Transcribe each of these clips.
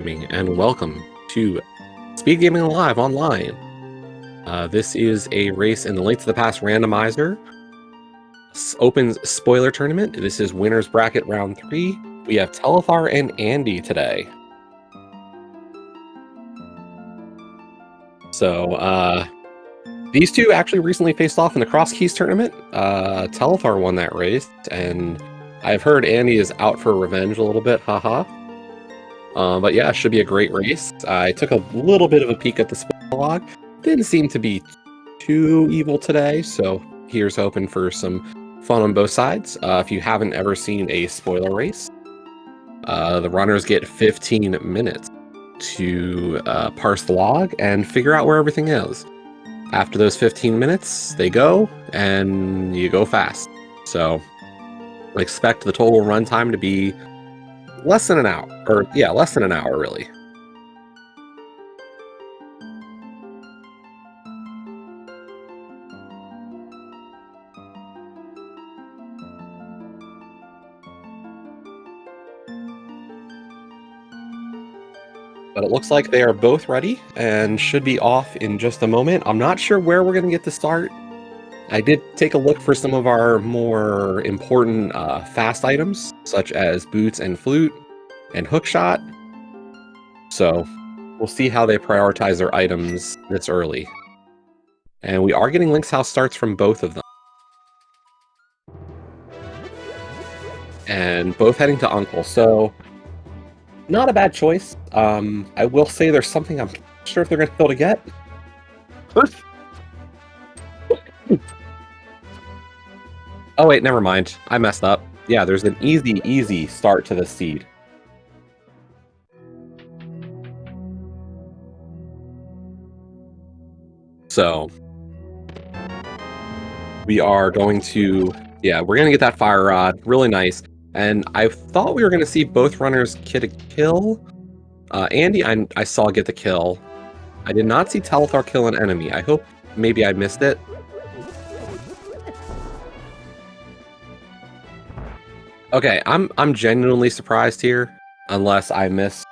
And welcome to Speedgaming Live Online. This is a race in the Link to the Past randomizer. Opens spoiler tournament. This is winners bracket round 3. We have Telethar and Andy today. So these two actually recently faced off in the Cross Keys tournament. Telethar won that race, and I've heard Andy is out for revenge a little bit. Haha. But yeah, it should be a great race. I took a little bit of a peek at the spoiler log. Didn't seem to be too evil today, so here's hoping for some fun on both sides. If you haven't ever seen a spoiler race, the runners get 15 minutes to parse the log and figure out where everything is. After those 15 minutes, they go, and you go fast. So expect the total runtime to be less than an hour, or yeah, less than an hour, really. But it looks like they are both ready and should be off in just a moment. I'm not sure where we're going to get to start. I did take a look for some of our more important fast items, such as boots and flute and hookshot. So we'll see how they prioritize their items this early. And we are getting Link's House starts from both of them. And both heading to Uncle. So not a bad choice. I will say there's something I'm not sure if they're going to be able to get. Oh wait, never mind. I messed up. Yeah, there's an easy start to the seed. So we are going to, yeah, we're going to get that fire rod. Really nice. And I thought we were going to see both runners get a kill. Andy, I saw get the kill. I did not see Telethar kill an enemy. I hope maybe I missed it. Okay, I'm genuinely surprised here, unless I missed.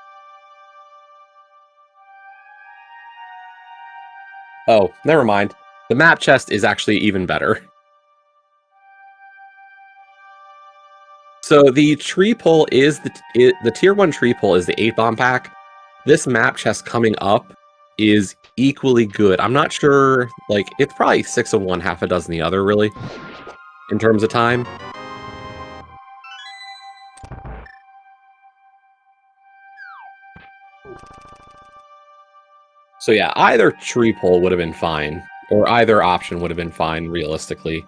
Oh, never mind. The map chest is actually even better. So the tree pull is the tier 1 tree pull is the 8-bomb pack. This map chest coming up is equally good. I'm not sure, like, it's probably 6 of one, half a dozen the other, really, in terms of time. So yeah, either tree pull would have been fine, or either option would have been fine, realistically.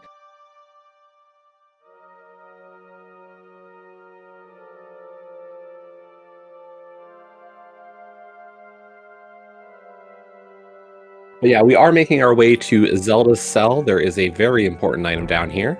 But yeah, we are making our way to Zelda's Cell. There is a very important item down here.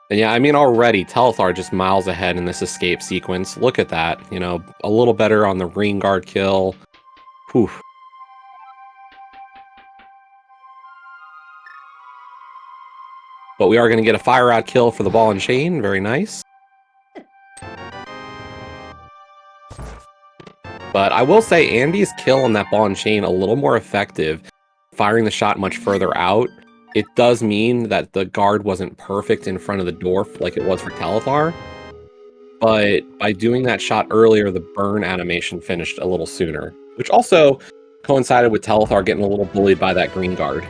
And yeah, I mean, already, Telethar just miles ahead in this escape sequence. Look at that. You know, a little better on the Ring Guard kill. Whew. But we are going to get a Fire Rod kill for the ball and chain. Very nice. But I will say Andy's kill on that ball and chain a little more effective. Firing the shot much further out. It does mean that the guard wasn't perfect in front of the door like it was for Telethar. But by doing that shot earlier, the burn animation finished a little sooner. Which also coincided with Telethar getting a little bullied by that green guard.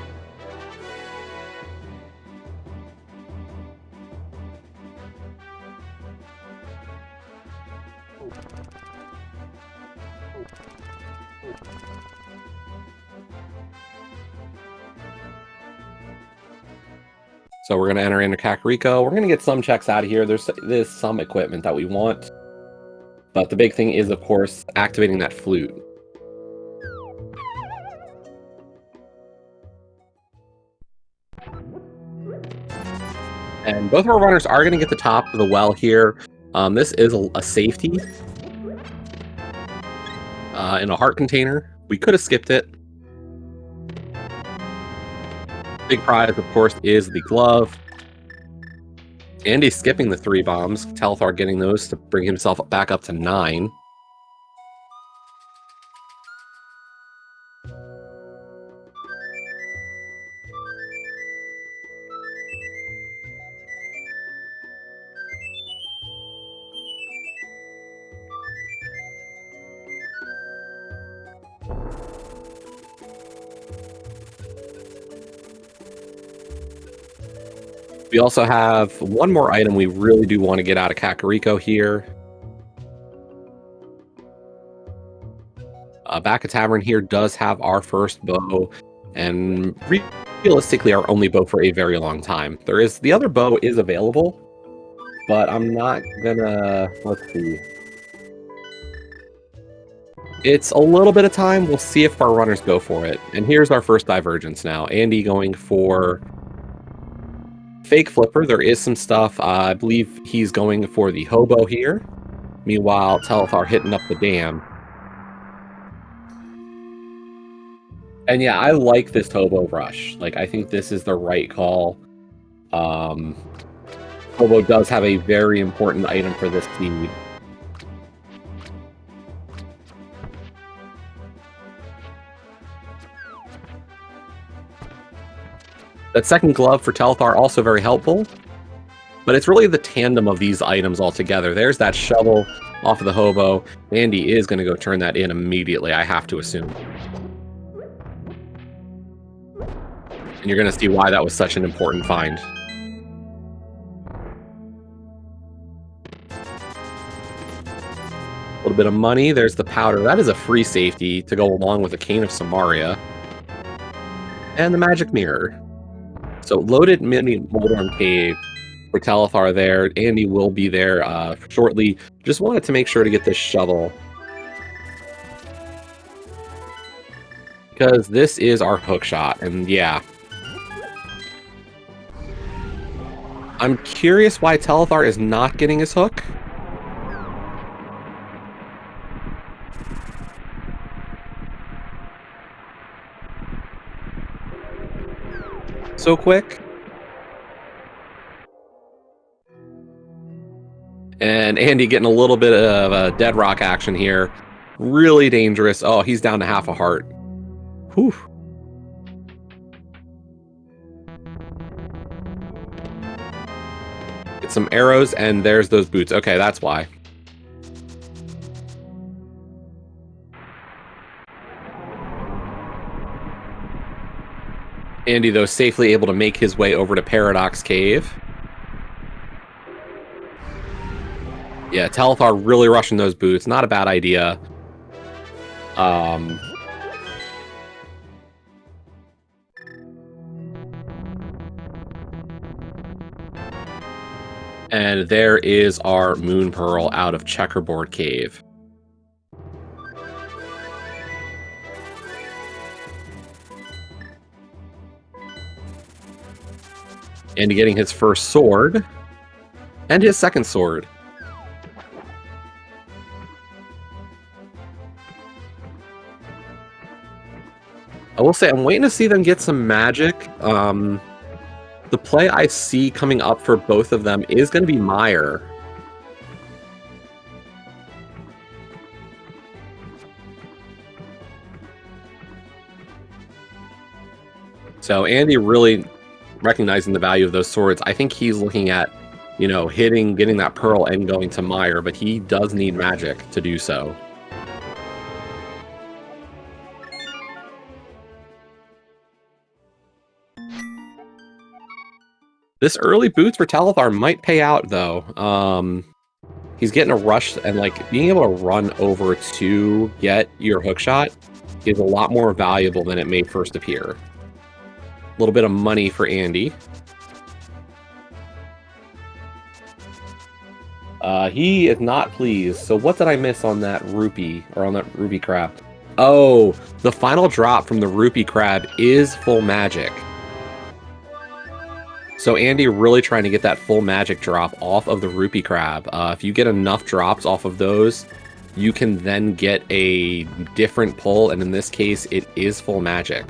So we're going to enter into Kakariko. We're going to get some checks out of here. There's some equipment that we want. But the big thing is, of course, activating that flute. And both of our runners are going to get the top of the well here. This is a safety in a heart container. We could have skipped it. Big prize, of course, is the glove. Andy's skipping the 3 bombs. Telethar getting those to bring himself back up to 9. We also have one more item we really do want to get out of Kakariko here. Back at Tavern here does have our first bow, and realistically our only bow for a very long time. The other bow is available, but I'm not gonna, let's see. It's a little bit of time. We'll see if our runners go for it. And here's our first divergence now. Andy going for Fake Flipper. There is some stuff. I believe he's going for the Hobo here. Meanwhile, Telethar hitting up the dam. And yeah, I like this Hobo rush. Like, I think this is the right call. Hobo does have a very important item for this team. That second glove for Telethar also very helpful. But it's really the tandem of these items all together. There's that shovel off of the Hobo. Andy is going to go turn that in immediately, I have to assume. And you're going to see why that was such an important find. A little bit of money. There's the powder. That is a free safety to go along with the Cane of Samaria. And the Magic Mirror. So loaded mini Moldorm Cave for Telethar there. Andy will be there shortly. Just wanted to make sure to get this shovel, because this is our hook shot. And yeah, I'm curious why Telethar is not getting his hook. So quick. And Andy getting a little bit of dead rock action here. Really dangerous. Oh, he's down to half a heart. Whew. Get some arrows, and there's those boots. Okay, that's why. Andy, though, safely able to make his way over to Paradox Cave. Yeah, Telethar really rushing those boots. Not a bad idea. And there is our Moon Pearl out of Checkerboard Cave. Andy getting his first sword. And his second sword. I will say, I'm waiting to see them get some magic. The play I see coming up for both of them is going to be Mire. So Andy really recognizing the value of those swords. I think he's looking at, you know, getting that pearl and going to Mire, but he does need magic to do so. This early boots for Telethar might pay out, though. He's getting a rush, and like being able to run over to get your hookshot is a lot more valuable than it may first appear. A little bit of money for Andy. He is not pleased. So what did I miss on that rupee, or on that ruby crab? Oh, the final drop from the rupee crab is full magic. So Andy really trying to get that full magic drop off of the rupee crab. If you get enough drops off of those, you can then get a different pull, and in this case, it is full magic.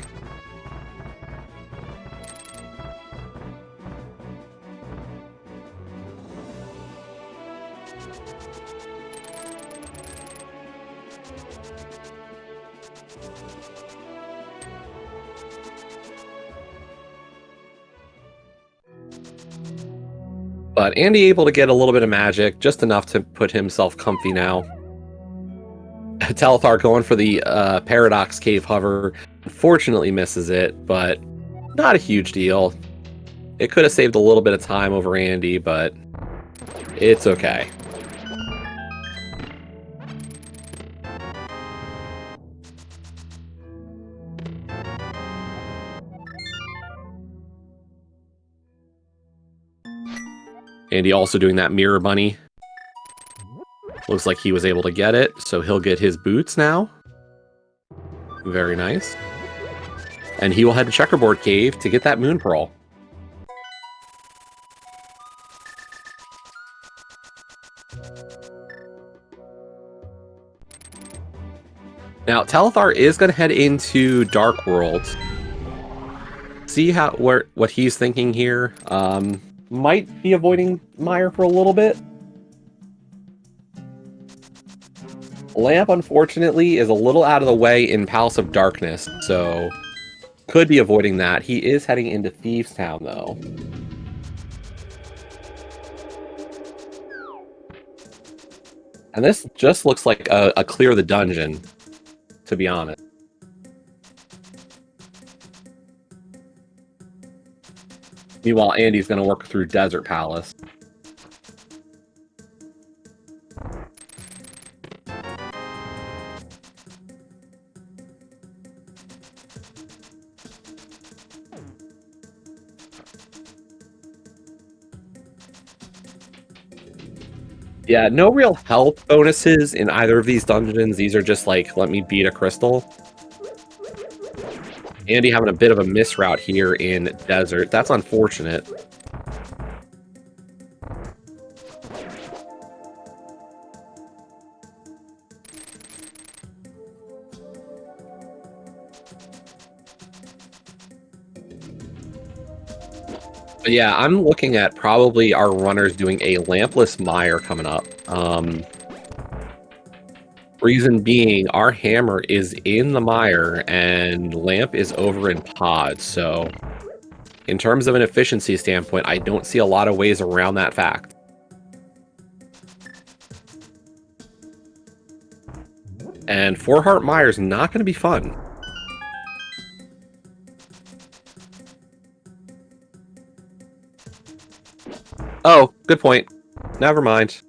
But Andy able to get a little bit of magic, just enough to put himself comfy now. Telethar going for the Paradox Cave Hover. Unfortunately misses it, but not a huge deal. It could have saved a little bit of time over Andy, but it's okay. Andy also doing that mirror bunny. Looks like he was able to get it, so he'll get his boots now. Very nice. And he will head to Checkerboard Cave to get that Moon Pearl. Now, Telethar is going to head into Dark World. See what he's thinking here. Might be avoiding Mire for a little bit. Lamp, unfortunately, is a little out of the way in Palace of Darkness, so could be avoiding that. He is heading into Thieves Town, though. And this just looks like a clear the dungeon, to be honest. Meanwhile, Andy's going to work through Desert Palace. Yeah, no real health bonuses in either of these dungeons. These are just like, let me beat a crystal. Andy having a bit of a miss route here in Desert. That's unfortunate. But yeah, I'm looking at probably our runners doing a lampless mire coming up. Reason being, our hammer is in the mire and lamp is over in pod. So in terms of an efficiency standpoint, I don't see a lot of ways around that fact. And 4-heart mire is not going to be fun. Oh, good point. Never mind.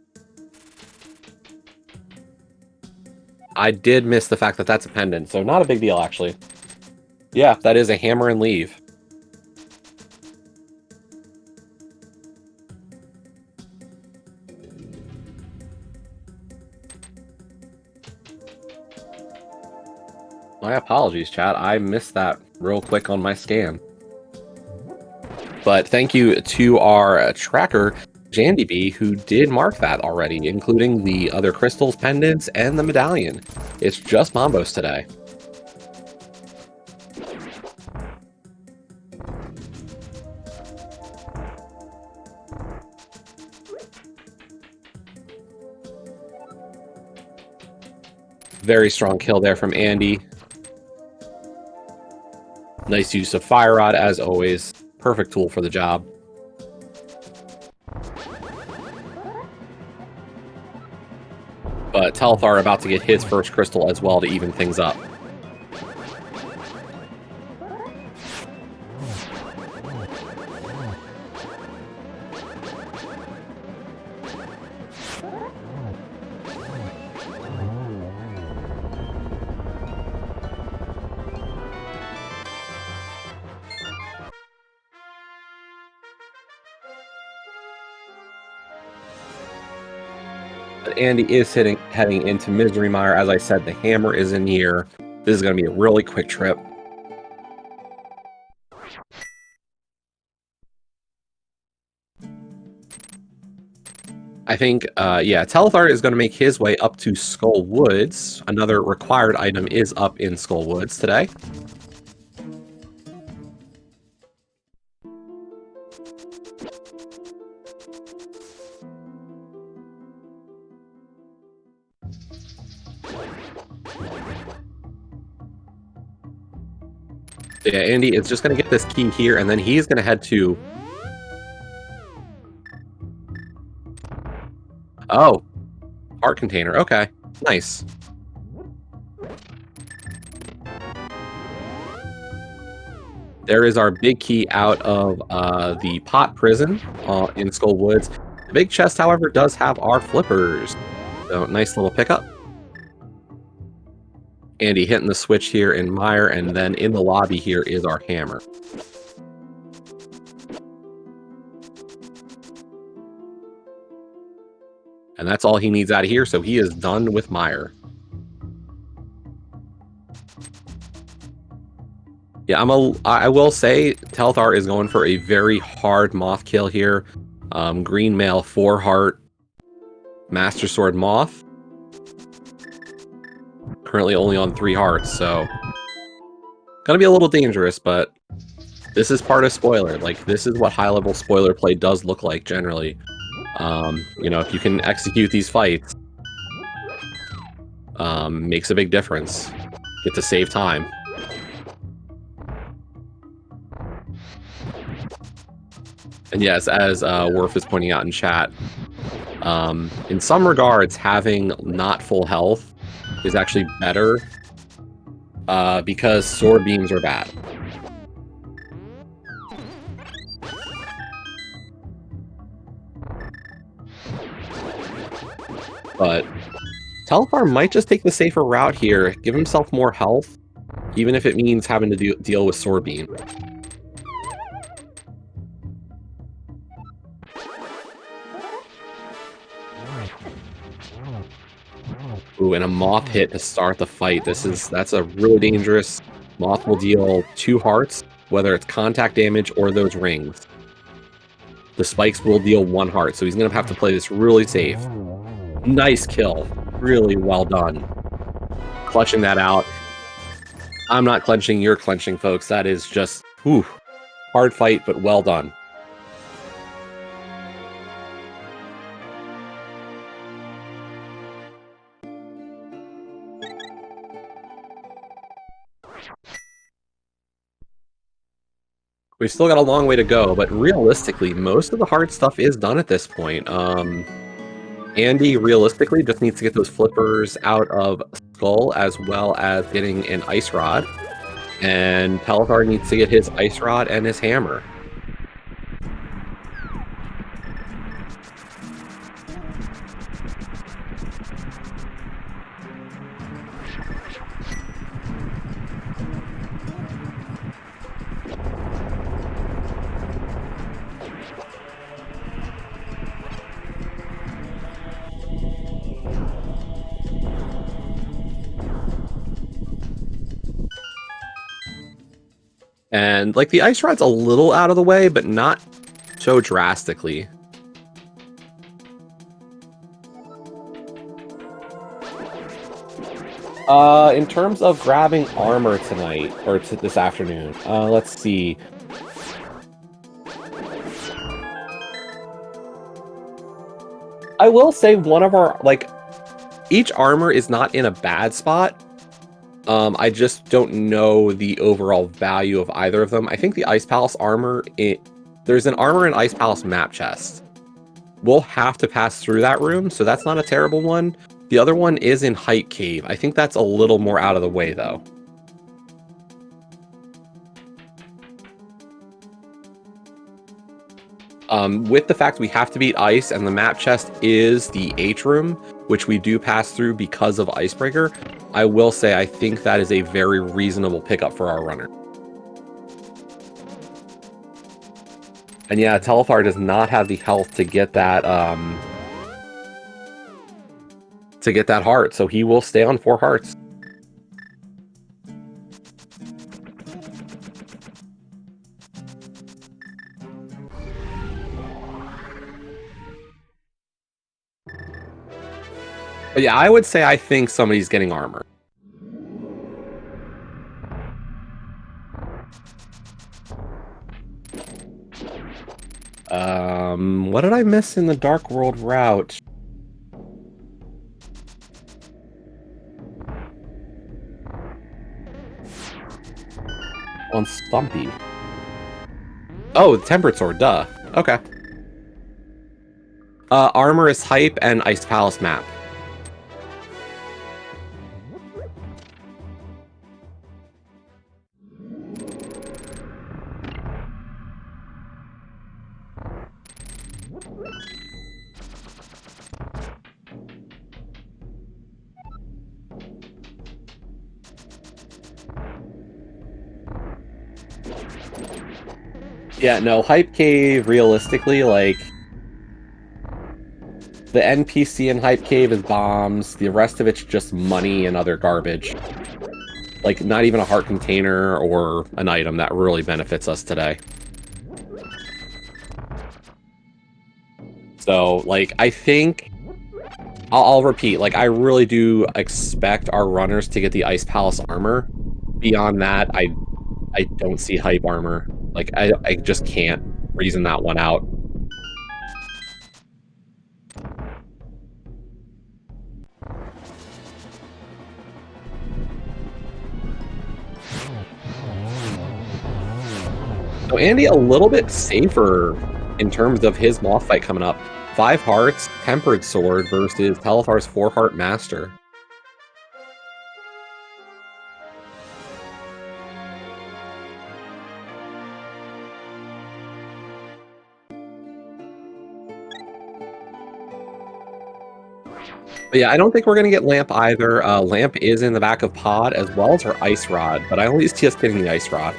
I did miss the fact that that's a pendant, so not a big deal, actually. Yeah, that is a hammer and leave. My apologies, chat. I missed that real quick on my scan. But thank you to our tracker, JandyB, who did mark that already, including the other crystals, pendants, and the medallion. It's just Mambos today. Very strong kill there from Andy. Nice use of Fire Rod, as always. Perfect tool for the job. But Telethar about to get his first crystal as well to even things up. Andy is heading into Misery Mire. As I said, the hammer is in here. This is going to be a really quick trip. I think, yeah, Telethar is going to make his way up to Skull Woods. Another required item is up in Skull Woods today. Yeah, Andy is just going to get this key here, and then he's going to head to... Oh, heart container. Okay, nice. There is our big key out of the pot prison in Skull Woods. The big chest, however, does have our flippers. So, nice little pickup. Andy hitting the switch here in Mire, and then in the lobby here is our hammer. And that's all he needs out of here, so he is done with Mire. Yeah, I will say Telethar is going for a very hard moth kill here. Green Mail, 4 heart, Master Sword Moth. Currently only on 3 hearts, so gonna be a little dangerous, but this is part of spoiler. Like, this is what high-level spoiler play does look like generally. You know, if you can execute these fights, makes a big difference. Get to save time. And yes, as Worf is pointing out in chat, in some regards, having not full health is actually better because sword beams are bad. But Telethar might just take the safer route here, give himself more health, even if it means having to deal with sword beam. Ooh, and a moth hit to start the fight. That's a really dangerous. Moth will deal 2 hearts, whether it's contact damage or those rings. The spikes will deal 1 heart, so he's gonna have to play this really safe. Nice kill. Really well done. Clutching that out. I'm not clenching, you're clenching, folks. That is just, whew, hard fight, but well done. We've still got a long way to go, but realistically, most of the hard stuff is done at this point. Andy, realistically, just needs to get those flippers out of Skull, as well as getting an Ice Rod. And Telethar needs to get his Ice Rod and his hammer. And, like, the Ice Rod's a little out of the way, but not so drastically. In terms of grabbing armor tonight, or this afternoon, let's see. I will say one of our, like, each armor is not in a bad spot. I just don't know the overall value of either of them. I think the Ice Palace armor, there's an armor and Ice Palace map chest. We'll have to pass through that room, so that's not a terrible one. The other one is in Height Cave. I think that's a little more out of the way, though. With the fact we have to beat Ice, and the map chest is the H room, which we do pass through because of Icebreaker, I will say I think that is a very reasonable pickup for our runner. And yeah, Telethar does not have the health to get that heart, so he will stay on 4 hearts. But yeah, I would say I think somebody's getting armor. What did I miss in the Dark World route? On Stumpy. Oh, Tempered Sword, duh. Okay. Armor is hype and Ice Palace map. Yeah, no, Hype Cave, realistically, like, the NPC in Hype Cave is bombs, the rest of it's just money and other garbage. Like, not even a heart container or an item that really benefits us today. So, like, I think... I'll repeat, like, I really do expect our runners to get the Ice Palace armor. Beyond that, I don't see hype armor. Like, I just can't reason that one out. So Andy a little bit safer in terms of his moth fight coming up. 5 hearts, Tempered Sword versus Telethar's 4-heart Master. But yeah, I don't think we're going to get Lamp either. Lamp is in the back of Pod as well as her Ice Rod, but I only see us getting the Ice Rod.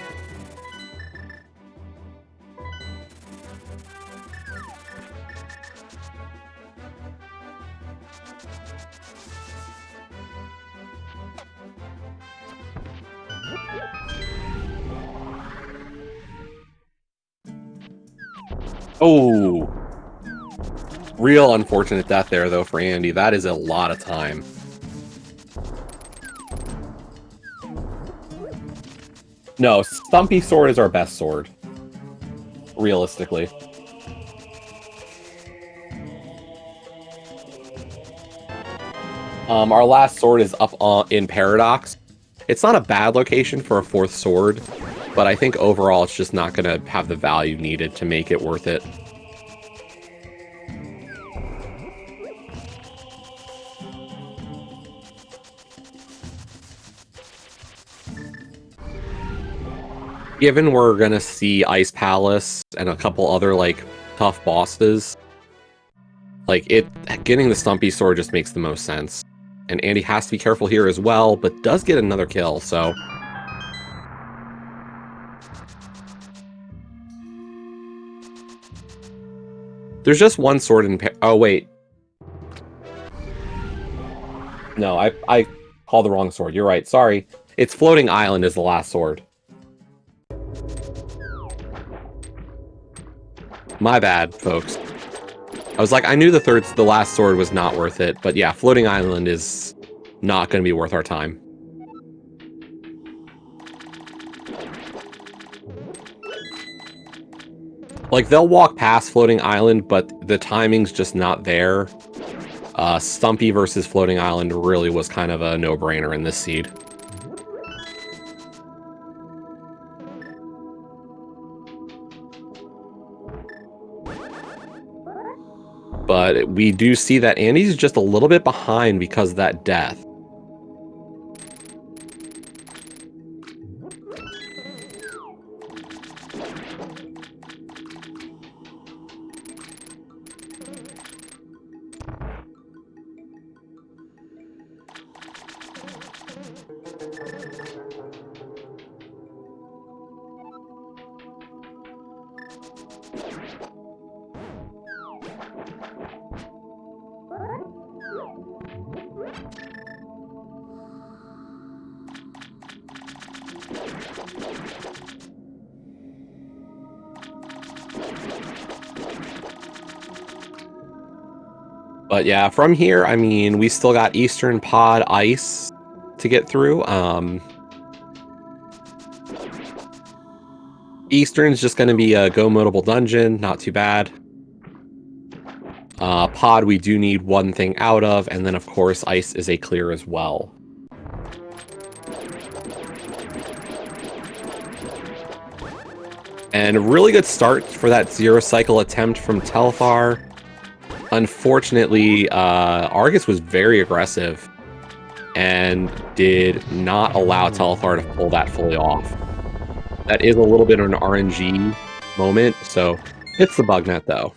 Oh, real unfortunate death there, though, for Andy. That is a lot of time. No, Stumpy Sword is our best sword. Realistically. Our last sword is up in Paradox. It's not a bad location for a 4th sword, but I think overall it's just not going to have the value needed to make it worth it. Given we're going to see Ice Palace and a couple other, like, tough bosses, like, getting the Stumpy Sword just makes the most sense. And Andy has to be careful here as well, but does get another kill, so... There's just one sword in... Oh, wait. No, I called the wrong sword. You're right. Sorry. It's Floating Island is the last sword. My bad, folks. I was like, I knew the last sword was not worth it, but yeah, Floating Island is not going to be worth our time. Like, they'll walk past Floating Island, but the timing's just not there. Stumpy versus Floating Island really was kind of a no-brainer in this seed. But we do see that Andy's just a little bit behind because of that death. But yeah, from here, I mean, we still got Eastern Pod Ice to get through. Eastern's just going to be a go modable dungeon, not too bad. Pod we do need one thing out of, and then of course Ice is a clear as well. And a really good start for that zero cycle attempt from Telethar. Unfortunately, Argus was very aggressive and did not allow Telethar to pull that fully off. That is a little bit of an RNG moment, so it's the bug net though.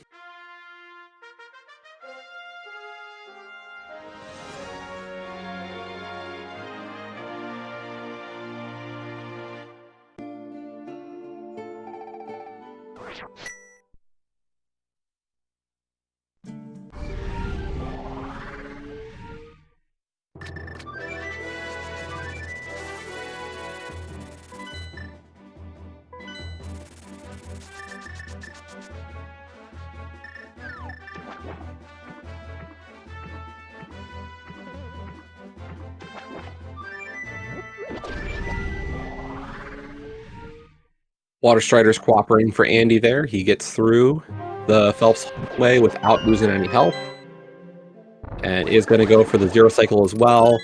Water Strider's cooperating for Andy there. He gets through the Phelps way without losing any health. And is going to go for the zero cycle as well.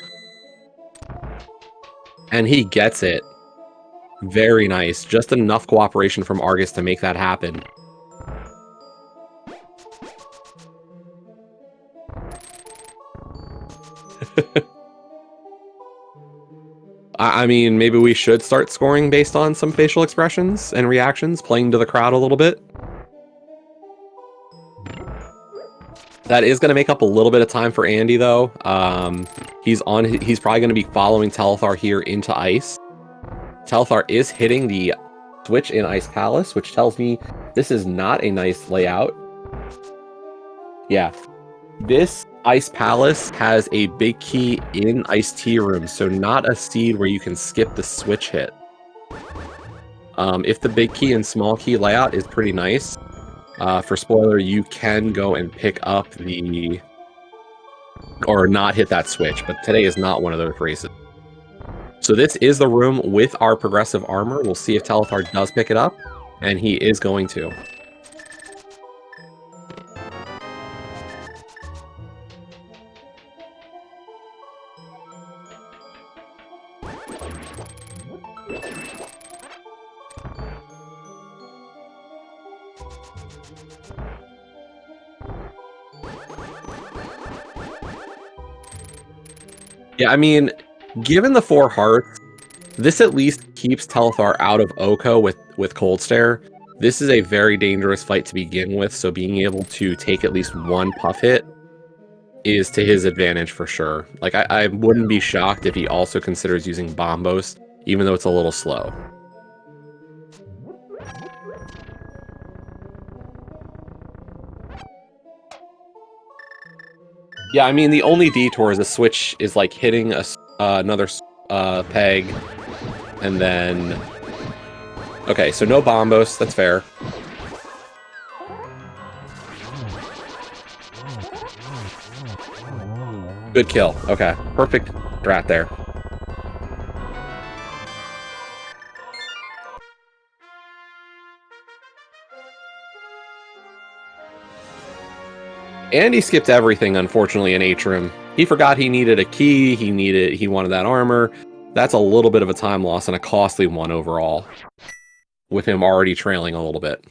And he gets it. Very nice. Just enough cooperation from Argus to make that happen. I mean, maybe we should start scoring based on some facial expressions and reactions, playing to the crowd a little bit. That is going to make up a little bit of time for Andy, though. He's probably going to be following Telethar here into Ice. Telethar is hitting the switch in Ice Palace, which tells me this is not a nice layout. Yeah. This Ice Palace has a big key in Ice Tea Room, so not a seed where you can skip the switch hit. If the big key and small key layout is pretty nice, for spoiler, you can go and pick up the... or not hit that switch, but today is not one of those races. So this is the room with our progressive armor. We'll see if Telethar does pick it up, and he is going to. Yeah, I mean, given the 4 hearts, this at least keeps Telethar out of Oko with Cold Stare. This is a very dangerous fight to begin with, so being able to take at least one puff hit is to his advantage for sure. Like, I wouldn't be shocked if he also considers using Bombos, even though it's a little slow. Yeah, I mean, the only detour is a switch is like hitting another peg, and then... Okay, so no Bombos, that's fair. Good kill. Okay, perfect strat there. And he skipped everything, unfortunately, in Atrium. He forgot he needed a key, he wanted that armor. That's a little bit of a time loss and a costly one overall, with him already trailing a little bit.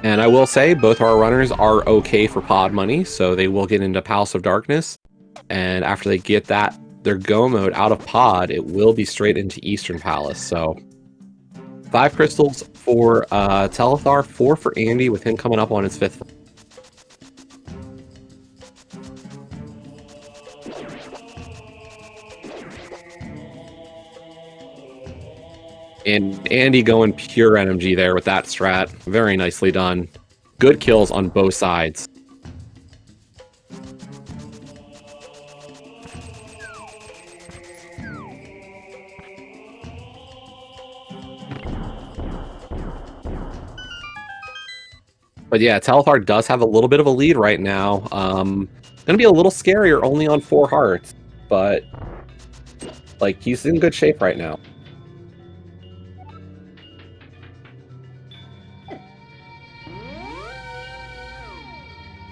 And I will say, both our runners are okay for pod money, so they will get into Palace of Darkness. And after they get that, their go mode out of pod, it will be straight into Eastern Palace. So 5 crystals for Telethar, 4 for Andy, with him coming up on his 5th. And Andy going pure NMG there with that strat. Very nicely done. Good kills on both sides. But yeah, Telethar does have a little bit of a lead right now. Gonna be a little scarier only on 4 hearts, but like he's in good shape right now.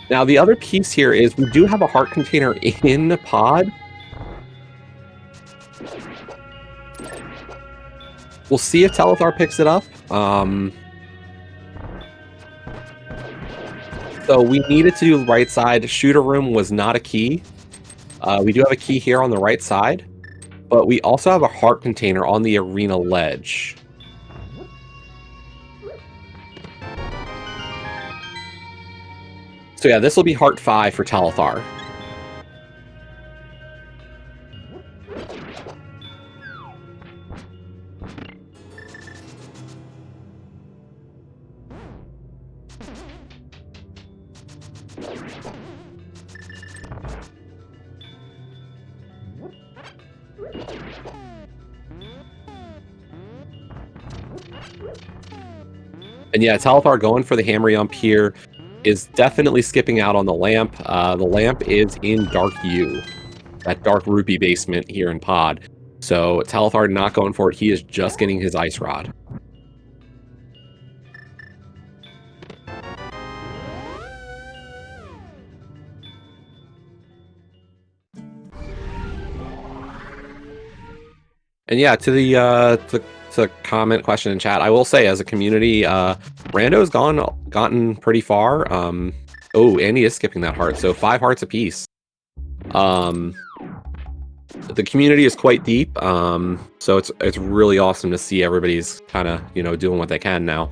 Now the other piece here is we do have a heart container in pod. We'll see if Telethar picks it up. So we needed to do right side. Shooter room was not a key. We do have a key here on the right side, but we also have a heart container on the arena ledge. So yeah, this will be heart 5 for Telethar. And yeah, Telethar going for the hammer jump here is definitely skipping out on the lamp. The lamp is in Dark U, that Dark Rupee basement here in pod. So Telethar not going for it. He is just getting his ice rod. And yeah, to the comment, question in chat, I will say as a community, Rando's gotten pretty far. Oh, Andy is skipping that heart, so 5 hearts apiece. The community is quite deep, so it's really awesome to see everybody's kind of, you know, doing what they can now.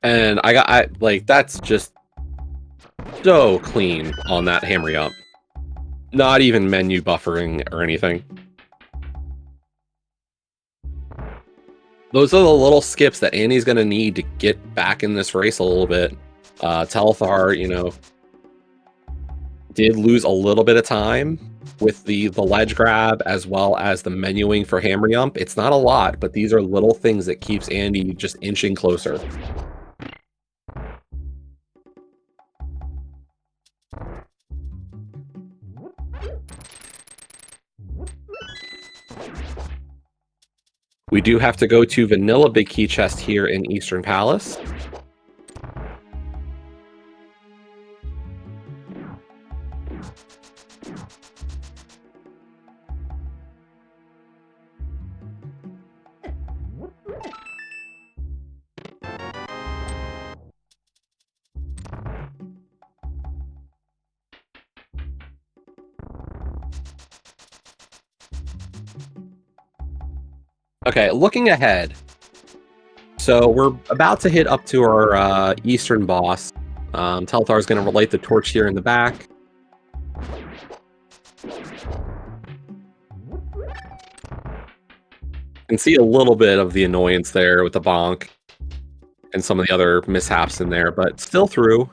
And I like, that's just so clean on that hammer up. Not even menu buffering or anything. Those are the little skips that Andy's going to need to get back in this race a little bit. Telethar, you know, did lose a little bit of time with the ledge grab as well as the menuing for hammer jump. It's not a lot, but these are little things that keeps Andy just inching closer. We do have to go to Vanilla Big Key Chest here in Eastern Palace. Okay, looking ahead. So we're about to hit up to our Eastern boss. Telethar is going to relate the torch here in the back. Can see a little bit of the annoyance there with the bonk and some of the other mishaps in there, but still through.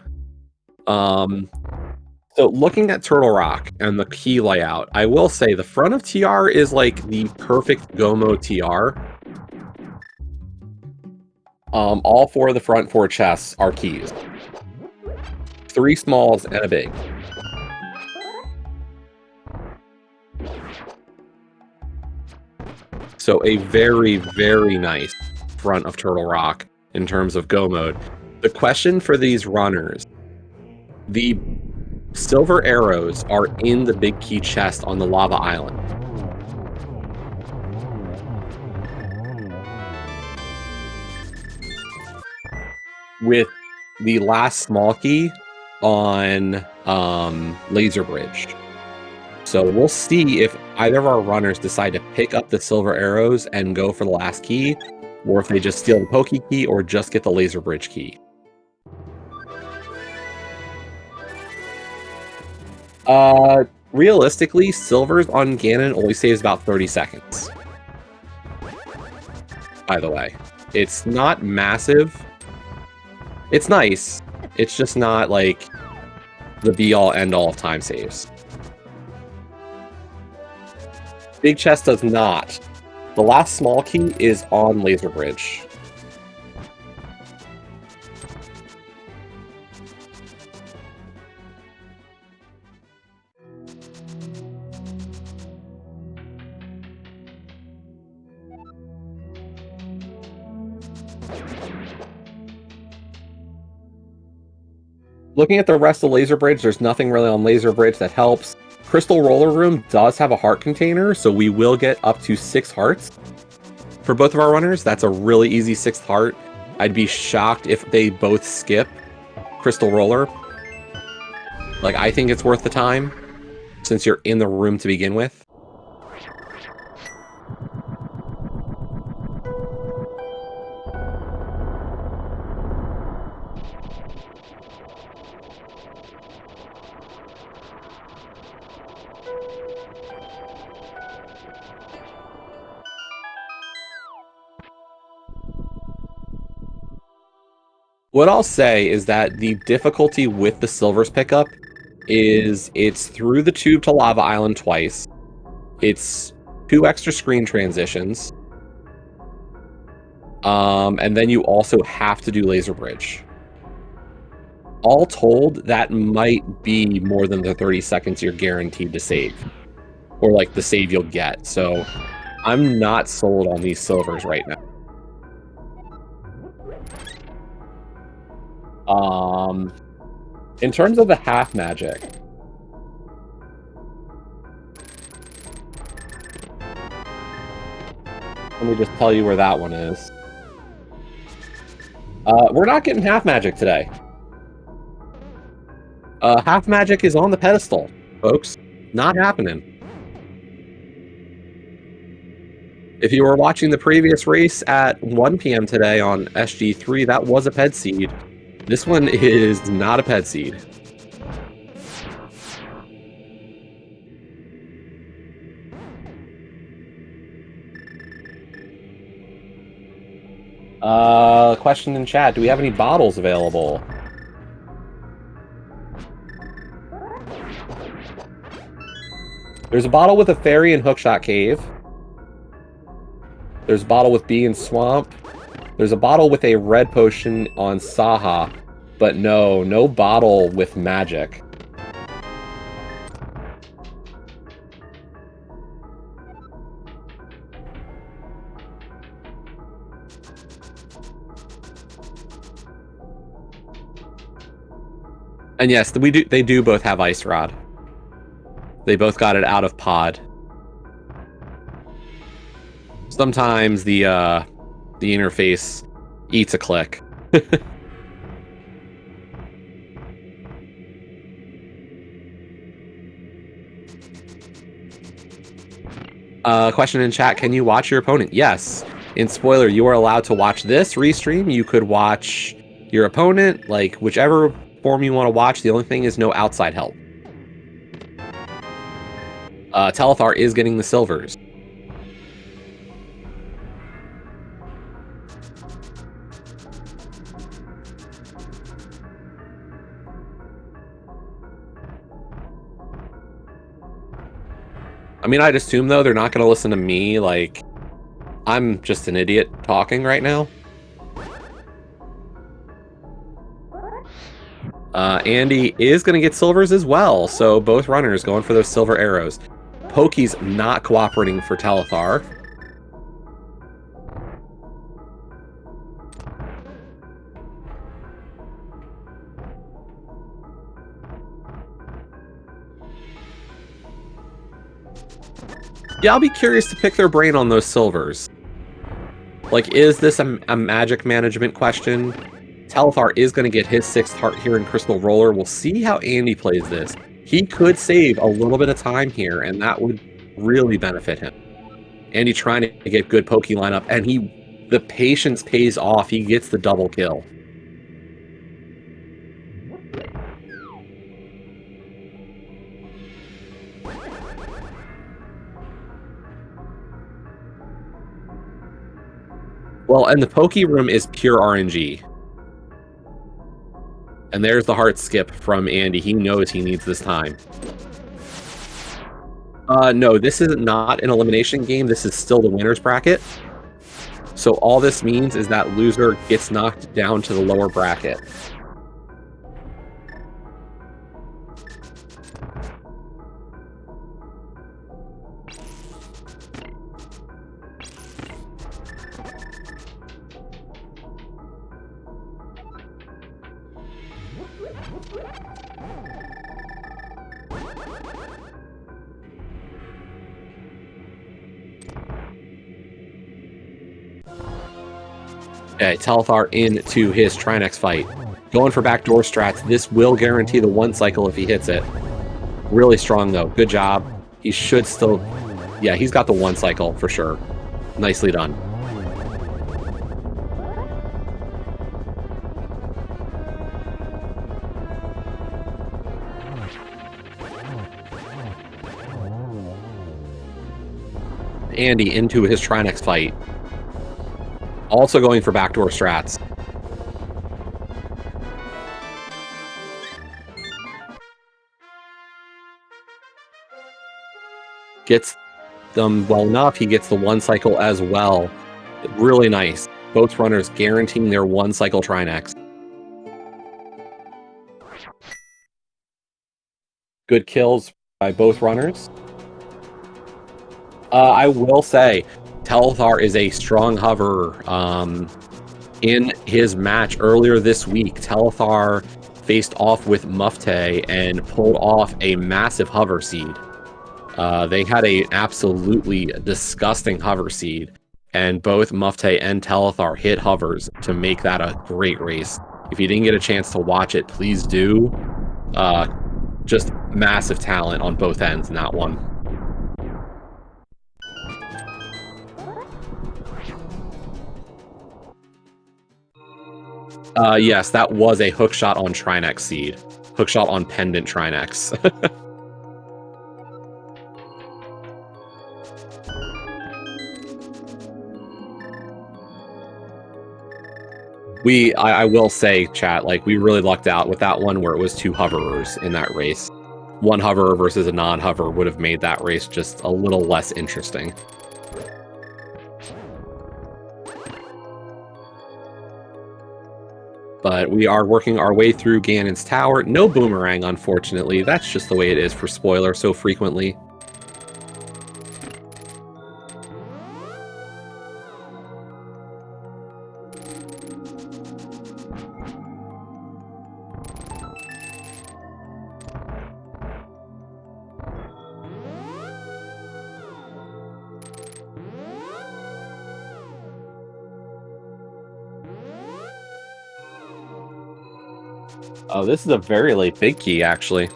So looking at Turtle Rock and the key layout, I will say the front of TR is like the perfect Gomo TR. All 4 of the front 4 chests are keys. 3 smalls and a big. So a very, very nice front of Turtle Rock in terms of go mode. The question for these runners, the silver arrows are in the big key chest on the lava island. With the last small key on Laser Bridge. So we'll see if either of our runners decide to pick up the silver arrows and go for the last key, or if they just steal the Poke key or just get the Laser Bridge key. Realistically, silvers on Ganon only saves about 30 seconds. By the way, it's not massive. It's nice. It's just not like the be-all end-all of time saves. Big chest does not. The last small key is on Laser Bridge. Looking at the rest of Laser Bridge, there's nothing really on Laser Bridge that helps. Crystal Roller Room does have a heart container, so we will get up to 6 hearts for both of our runners. That's a really easy 6th heart. I'd be shocked if they both skip Crystal Roller. Like, I think it's worth the time, since you're in the room to begin with. What I'll say is that the difficulty with the Silvers pickup is it's through the tube to Lava Island twice. It's 2 extra screen transitions. And then you also have to do Laser Bridge. All told, that might be more than the 30 seconds you're guaranteed to save. Or like the save you'll get. So I'm not sold on these Silvers right now. In terms of the half magic, let me just tell you where that one is. We're not getting half magic today. Half magic is on the pedestal, folks. Not happening. If you were watching the previous race at 1 p.m. today on SG3, that was a ped seed. This one is not a ped seed. Question in chat, do we have any bottles available? There's a bottle with a fairy in Hookshot Cave. There's a bottle with Bee in Swamp. There's a bottle with a red potion on Saha, but no bottle with magic. And yes, they do both have Ice Rod. They both got it out of pod. Sometimes the interface eats a click. Question in chat, can you watch your opponent? Yes. In spoiler, you are allowed to watch this restream. You could watch your opponent, like whichever form you want to watch. The only thing is no outside help. Telethar is getting the silvers. I mean, I'd assume, though, they're not going to listen to me. Like, I'm just an idiot talking right now. Andy is going to get silvers as well, so both runners going for those silver arrows. Pokey's not cooperating for Telethar. Yeah, I'll be curious to pick their brain on those silvers. Like, is this a magic management question? Telethar is going to get his 6th heart here in Crystal Roller. We'll see how Andy plays this. He could save a little bit of time here, and that would really benefit him. Andy trying to get good Pokey lineup, and the patience pays off. He gets the double kill. Well, and the Poke Room is pure RNG. And there's the heart skip from Andy. He knows he needs this time. No, this is not an elimination game. This is still the winner's bracket. So all this means is that loser gets knocked down to the lower bracket. Okay, Telethar into his Trinex fight. Going for backdoor strats. This will guarantee the one cycle if he hits it. Really strong, though. Good job. He should still... Yeah, he's got the one cycle for sure. Nicely done. Andy into his Trinex fight. Also going for backdoor strats. Gets them well enough. He gets the one cycle as well. Really nice. Both runners guaranteeing their one cycle Trinex. Good kills by both runners. I will say, Telethar is a strong hoverer. In his match earlier this week, Telethar faced off with Mufte and pulled off a massive hover seed. They had an absolutely disgusting hover seed, and both Mufte and Telethar hit hovers to make that a great race. If you didn't get a chance to watch it, please do. Just massive talent on both ends in that one. Yes, that was a hookshot on Trinex seed. Hookshot on pendant Trinex. I will say, chat, like, we really lucked out with that one where it was two hoverers in that race. One hoverer versus a non-hover would have made that race just a little less interesting. But we are working our way through Ganon's Tower. No boomerang, unfortunately. That's just the way it is for Spoiler so frequently. Oh, this is a very late big key, actually.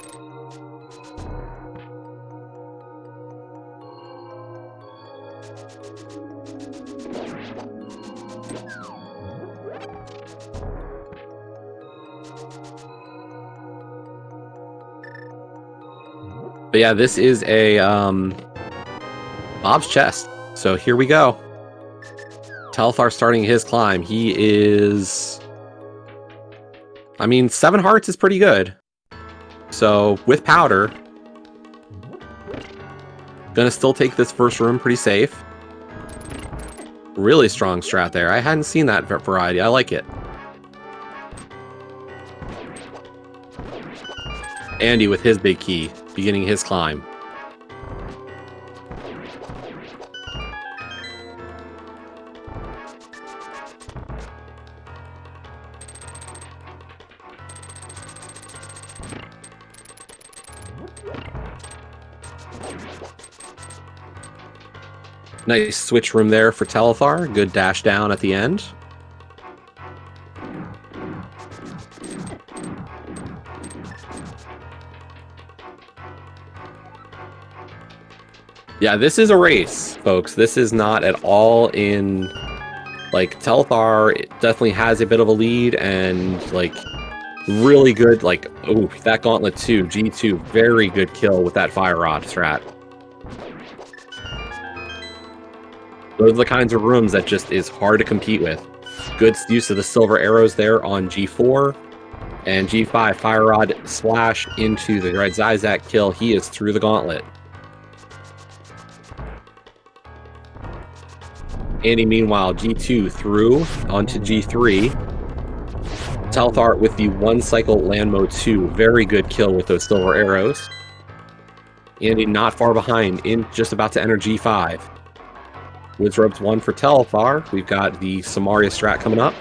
But yeah, this is a Bob's chest. So here we go. Telethar starting his climb. He is... I mean, 7 hearts is pretty good. So, with powder, gonna still take this first room pretty safe. Really strong strat there. I hadn't seen that variety. I like it. Andy with his big key, beginning his climb. Nice switch room there for Telethar. Good dash down at the end. Yeah, this is a race, folks. This is not at all in... Like, Telethar definitely has a bit of a lead, and, like, really good, like... Oh, that Gauntlet 2, G2, very good kill with that Fire Rod strat. Those are the kinds of rooms that just is hard to compete with. Good use of the silver arrows there on G4. And G5, Fire Rod Splash into the Red Zizak kill. He is through the gauntlet. Andy, meanwhile, G2 through onto G3. Telethar with the one cycle land mode 2. Very good kill with those silver arrows. Andy not far behind, in just about to enter G5. Woods Ropes 1 for Telethar. We've got the Samaria strat coming up.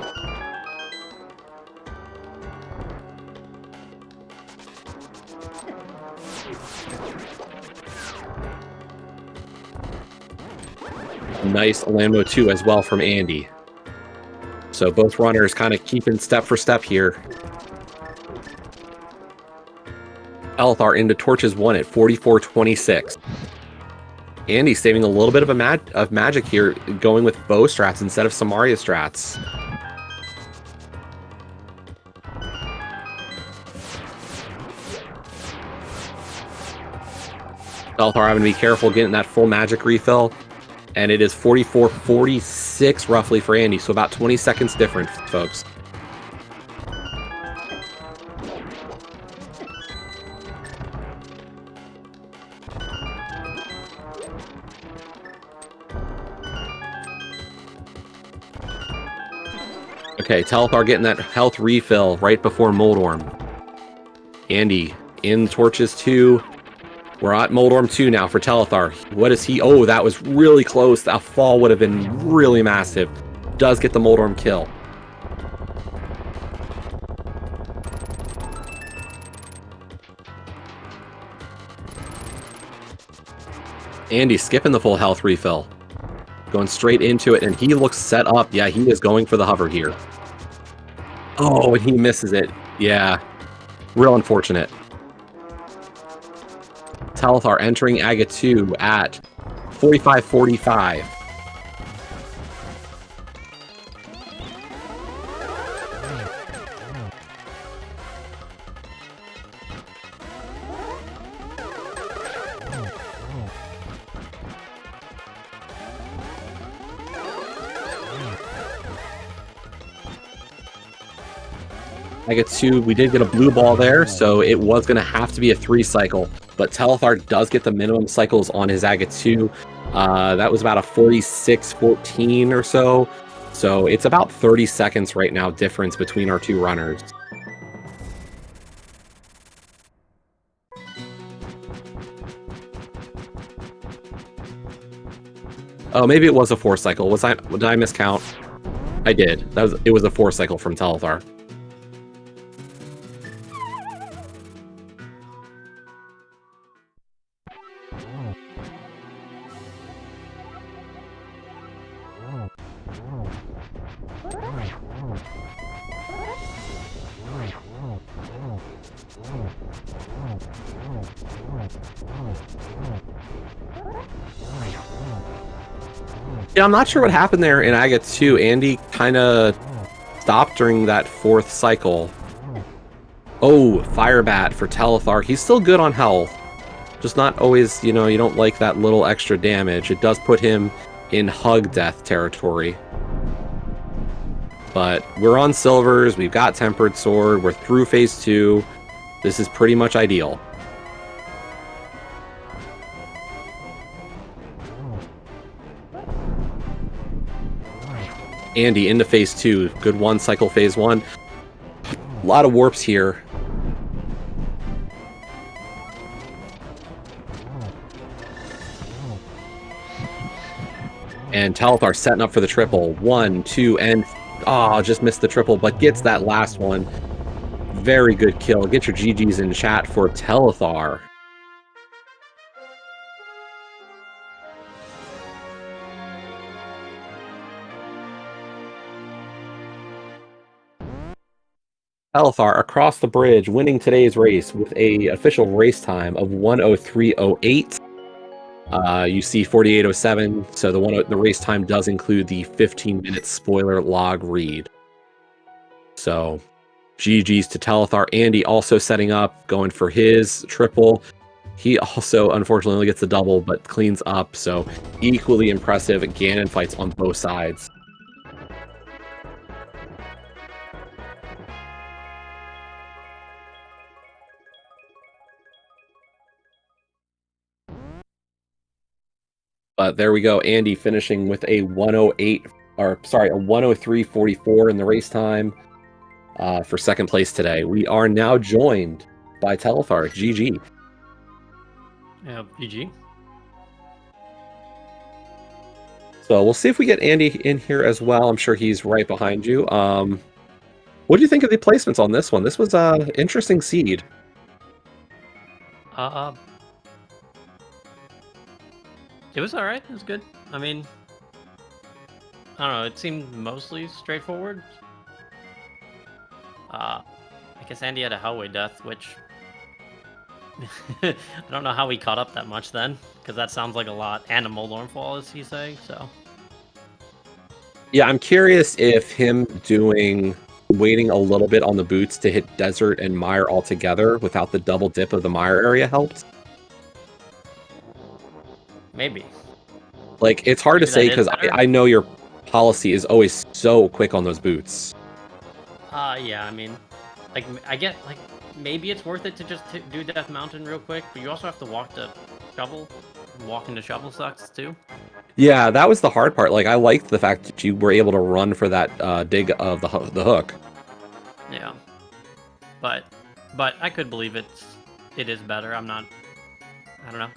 Nice land mode 2 as well from Andy. So both runners kind of keeping step for step here. Telethar into Torches 1 at 44.26. Andy saving a little bit of magic here, going with bow strats instead of Samaria strats. Telethar having to be careful getting that full magic refill. And it is 44.46 roughly for Andy, so about 20 seconds different, folks. Okay, Telethar getting that health refill right before Moldorm. Andy in Torches 2. We're at Moldorm 2 now for Telethar. What is he? Oh, that was really close. That fall would have been really massive. Does get the Moldorm kill. Andy skipping the full health refill. Going straight into it, and he looks set up. Yeah, he is going for the hover here. Oh, and he misses it. Yeah, real unfortunate. Telethar entering Aga 2 at 45.45. Aga 2, we did get a blue ball there, so it was going to have to be a 3 cycle. But Telethar does get the minimum cycles on his Aga 2. That was about a 46.14 or so. So it's about 30 seconds right now difference between our two runners. Oh, maybe it was a 4 cycle. Did I miscount? I did. It was a 4 cycle from Telethar. Yeah, I'm not sure what happened there in Aga 2. Andy kind of stopped during that 4th cycle. Oh, Fire Bat for Telethar. He's still good on health. Just not always, you don't like that little extra damage. It does put him in hug death territory. But we're on silvers. We've got Tempered Sword. We're through phase 2. This is pretty much ideal. Andy into phase 2. Good 1 cycle phase 1. A lot of warps here. And Telethar setting up for the triple. 1, 2, and... Oh, just missed the triple, but gets that last one. Very good kill. Get your GGs in chat for Telethar. Telethar across the bridge, winning today's race with a official race time of 1:03:08. You see 48:07, so the race time does include the 15-minute spoiler log read. So, GG's to Telethar. Andy also setting up, going for his triple. He also, unfortunately, only gets the double, but cleans up, so equally impressive Ganon fights on both sides. But there we go, Andy finishing with a 108, or sorry, a 103.44 in the race time for second place today. We are now joined by Telethar. GG. Yeah, GG. So we'll see if we get Andy in here as well. I'm sure he's right behind you. What do you think of the placements on this one? This was an interesting seed. It was alright. It was good. I mean, I don't know. It seemed mostly straightforward. I guess Andy had a Hellway death, which I don't know how he caught up that much then, because that sounds like a lot. And a Moldorm fall, as he's saying. So Yeah, I'm curious if him waiting a little bit on the boots to hit Desert and Mire all together without the double dip of the Mire area helped. maybe. Like, it's hard to say because I know your policy is always so quick on those boots. Yeah, I mean, like, I get, like, maybe it's worth it to just do Death Mountain real quick, but you also have to walk to Shovel. Walking to Shovel sucks, too. Yeah, that was the hard part. Like, I liked the fact that you were able to run for that dig of the hook. Yeah. But I could believe it is better. I don't know.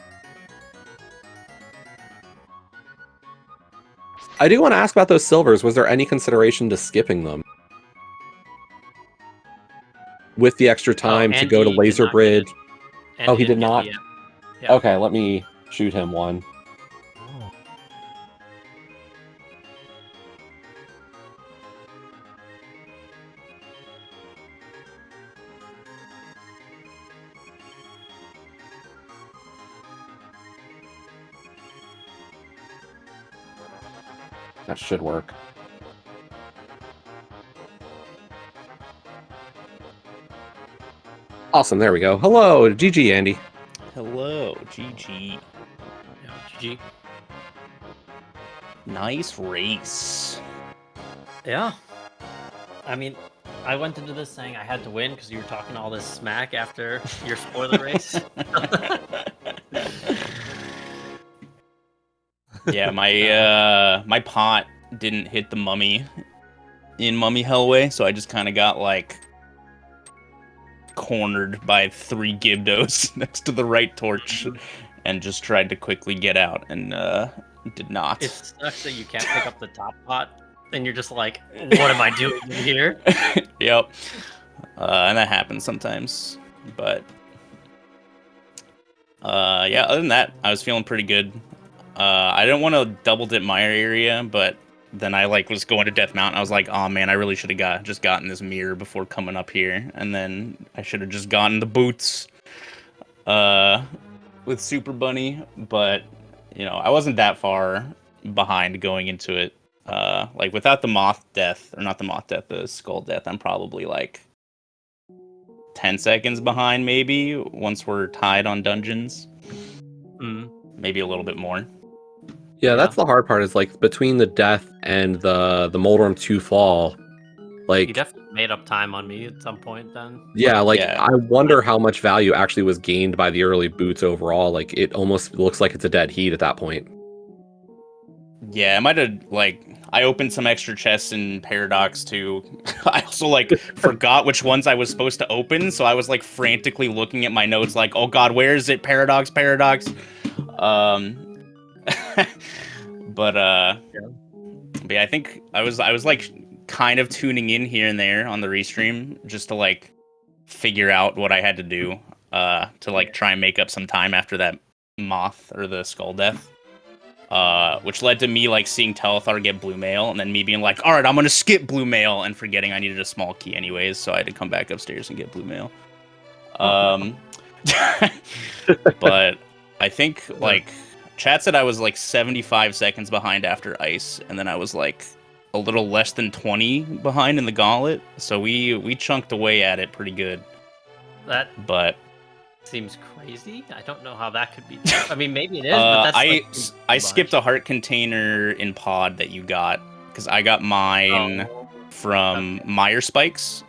I do want to ask about those silvers. Was there any consideration to skipping them? With the extra time to go to Laser Bridge. Oh, he did not? Yeah. Okay, let me shoot him one. That should work. Awesome, there we go. Hello, GG, Andy. Hello, GG. Yeah, GG. Nice race. Yeah. I mean, I went into this saying I had to win because you were talking all this smack after your spoiler race. Yeah, my pot didn't hit the mummy in Mummy Hellway, so I just kind of got like cornered by 3 Gibdos next to the right torch and just tried to quickly get out and did not. It sucks that you can't pick up the top pot and you're just like, what am I doing here? Yep. And that happens sometimes, but yeah, other than that, I was feeling pretty good. I didn't want to double dip Mire area, but then I was going to Death Mountain. I was like, oh man, I really should have just gotten this mirror before coming up here, and then I should have just gotten the boots with Super Bunny. But you know, I wasn't that far behind going into it. Without the moth death, or not the moth death, the skull death, I'm probably like 10 seconds behind, maybe, once we're tied on dungeons. Maybe a little bit more. Yeah, that's the hard part, is like between the death and the Moldorm 2 fall, like, you definitely made up time on me at some point then. Yeah, I wonder how much value actually was gained by the early boots overall. Like, it almost looks like it's a dead heat at that point. Yeah, I might have, I opened some extra chests in Paradox too. I also, forgot which ones I was supposed to open, so I was, frantically looking at my notes like, oh god, where is it? Paradox. But yeah, I think I was kind of tuning in here and there on the restream just to, figure out what I had to do to, try and make up some time after that moth or the skull death. Which led to me seeing Telethar get blue mail, and then me being like, all right, I'm gonna skip blue mail, and forgetting I needed a small key anyways, so I had to come back upstairs and get blue mail. But I think chat said I was 75 seconds behind after ice, and then I was a little less than 20 behind in the gauntlet, so we chunked away at it pretty good. But seems crazy. I don't know how that could be. I mean, maybe it is, but that's I skipped a heart container in pod that you got because I got mine from Meyer Spikes.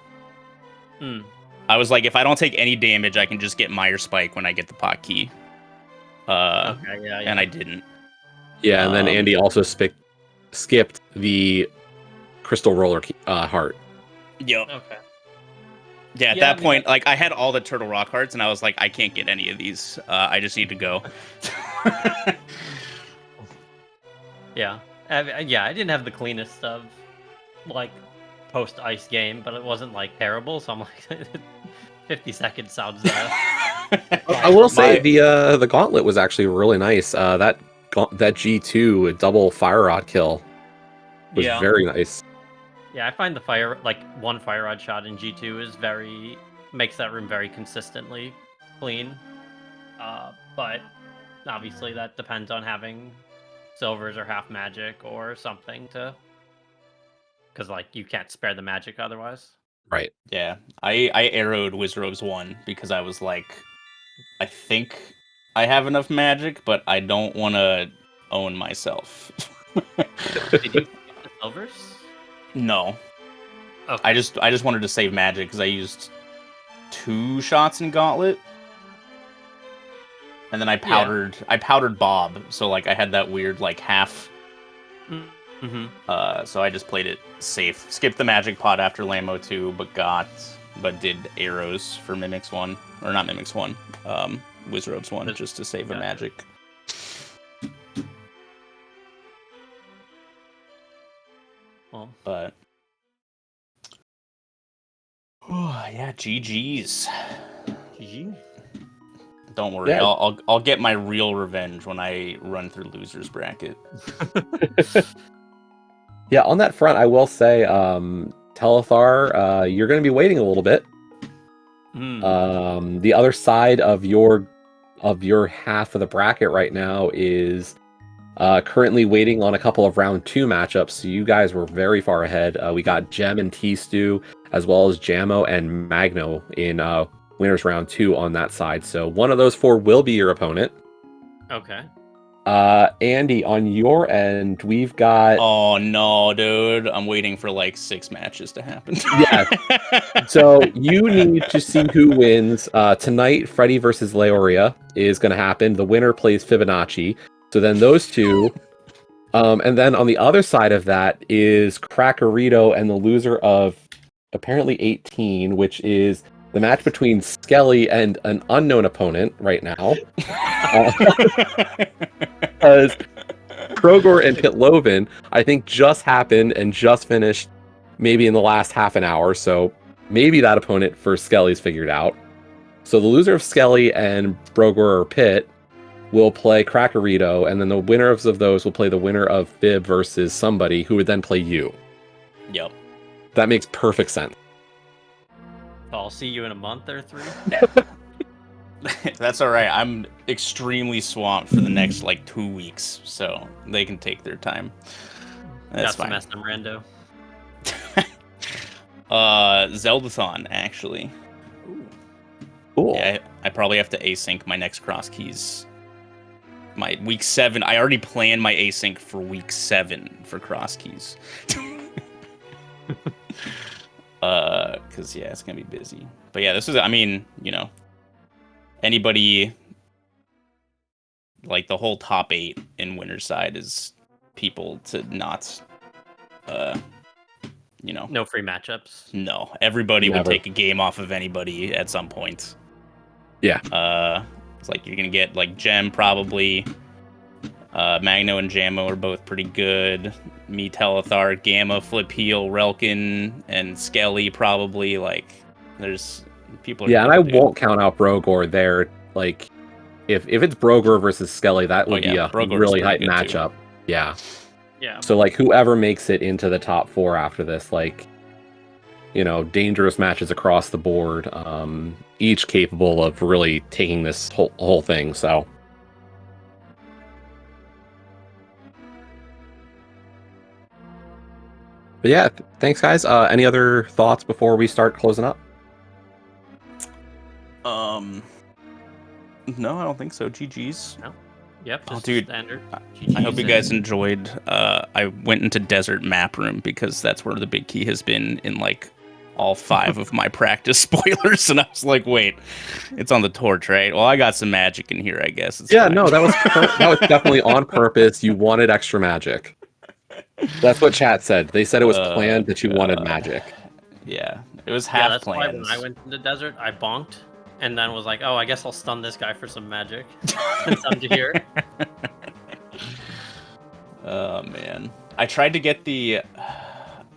I was like, if I don't take any damage, I can just get Meyer Spike when I get the pot key. And I didn't. Yeah, and then Andy also skipped the crystal roller heart. Yep. Okay. Yeah, at that point, like, I had all the Turtle Rock hearts, and I was like, I can't get any of these. I just need to go. Yeah. I didn't have the cleanest of, like, post-ice game, but it wasn't, like, terrible, so I'm like, 50 seconds sounds... I will say, the gauntlet was actually really nice. That G2 double fire rod kill was very nice. Yeah, I find the one fire rod shot in G2 is makes that room very consistently clean. But obviously that depends on having silvers or half magic or something because like you can't spare the magic otherwise. Right. Yeah, I arrowed Wizrobes 1 because I was like, I think I have enough magic, but I don't want to own myself. Did you get the silvers? No. Okay. I just wanted to save magic because I used 2 shots in Gauntlet. And then I powdered Bob, so like I had that weird like half. So I just played it safe. Skipped the magic pot after Lammo 2, but did arrows for Mimics 1. Or not Mimics 1. Wizrobes 1 just to save a magic. Well, but yeah, GG's. GG. Don't worry, Yeah. I'll get my real revenge when I run through losers bracket. Yeah, on that front, I will say, Telethar, you're going to be waiting a little bit. The other side of your half of the bracket right now is currently waiting on a couple of round 2 matchups. So you guys were very far ahead. We got Gem and T-Stew, as well as Jammo and Magno in winners round 2 on that side. So one of those 4 will be your opponent. Okay. Andy, on your end, we've got... Oh, no, dude. I'm waiting for, like, 6 matches to happen. Yeah. So you need to see who wins. Tonight, Freddy versus Leoria is going to happen. The winner plays Fibonacci. So then those 2... and then on the other side of that is Crackerito and the loser of apparently 18, which is the match between Skelly and an unknown opponent right now. Because Krogor and Pitloven, I think, just happened and just finished maybe in the last half an hour. So maybe that opponent for Skelly's figured out. So the loser of Skelly and Brogor or Pit will play Crackerito, and then the winners of those will play the winner of Fib versus somebody who would then play you. Yep. That makes perfect sense. I'll see you in a month or 3. That's all right. I'm extremely swamped for the next like 2 weeks, so they can take their time. That's fine. Got some rando. Zeldathon, actually. Ooh. Cool. Yeah, I probably have to async my next cross keys. My week 7. I already planned my async for week 7 for cross keys. Because yeah, it's gonna be busy. But yeah, this is. I mean, you know, anybody like the whole top 8 in winner's side is people to not, you know, No free matchups. no. Everybody Never. would take a game off of anybody at some point. Yeah. It's like you're gonna get like Gem probably. Magno and Jammo are both pretty good. Me, Telethar, Gamma, Flip Heel, Relkin, and Skelly probably. Like, there's people. Yeah, and I won't count out Brogor there. Like, if it's Brogor versus Skelly, that would be a Brogor really is hype pretty good, matchup. Yeah. Yeah. So, like, whoever makes it into the top 4 after this, like, you know, dangerous matches across the board, each capable of really taking this whole thing, so... But yeah, thanks, guys. Any other thoughts before we start closing up? No, I don't think so. GG's. Yep, Oh, just dude, standard. I hope you guys enjoyed. I went into Desert Map Room because that's where the big key has been in like all 5 of my practice spoilers, and I was like, wait, it's on the torch, right? Well, I got some magic in here, I guess. It's Yeah, fine. no, that was definitely on purpose. You wanted extra magic. That's what chat said. They said it was planned that you wanted magic. Yeah, it was half that's why when plans. I went to the desert, I bonked, and then was like, oh, I guess I'll stun this guy for some magic. Since I'm here. Oh man, I tried to get the.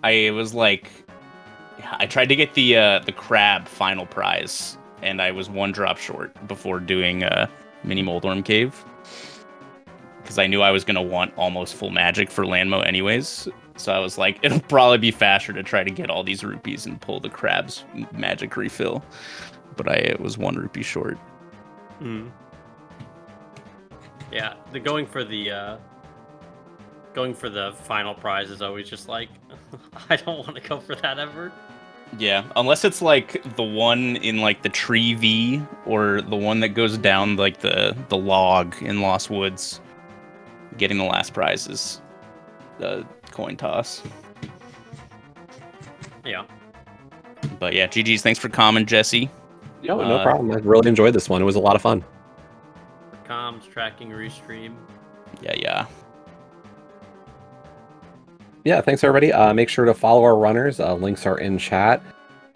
I tried to get the crab final prize, and I was 1 drop short before doing mini Moldorm Cave, because I knew I was gonna want almost full magic for Landmo anyways. So I was like, it'll probably be faster to try to get all these rupees and pull the crab's magic refill, but I was 1 rupee short. Yeah, going for the final prize is always just like, I don't want to go for that ever. Yeah, unless it's like the one in like the tree V, or the one that goes down like the log in Lost Woods. Getting the last prize is the coin toss. Yeah. But yeah, GG's. Thanks for coming, Jesse. No problem. I really enjoyed this one. It was a lot of fun. Comms, tracking, restream. Yeah. Yeah, thanks everybody. Make sure to follow our runners. Links are in chat.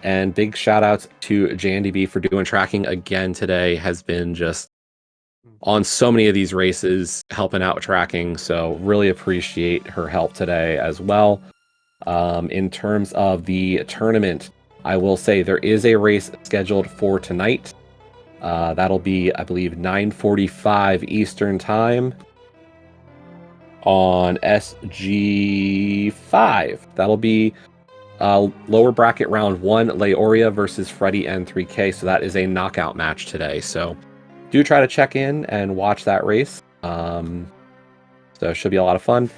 And big shout outs to JNDB for doing tracking again today. Has been just on so many of these races, helping out with tracking. So really appreciate her help today as well. In terms of the tournament, I will say there is a race scheduled for tonight. That'll be, I believe, 9:45 Eastern Time on SG5. That'll be lower bracket round 1, Leoria versus Freddy N3K. So that is a knockout match today. So do try to check in and watch that race. So it should be a lot of fun.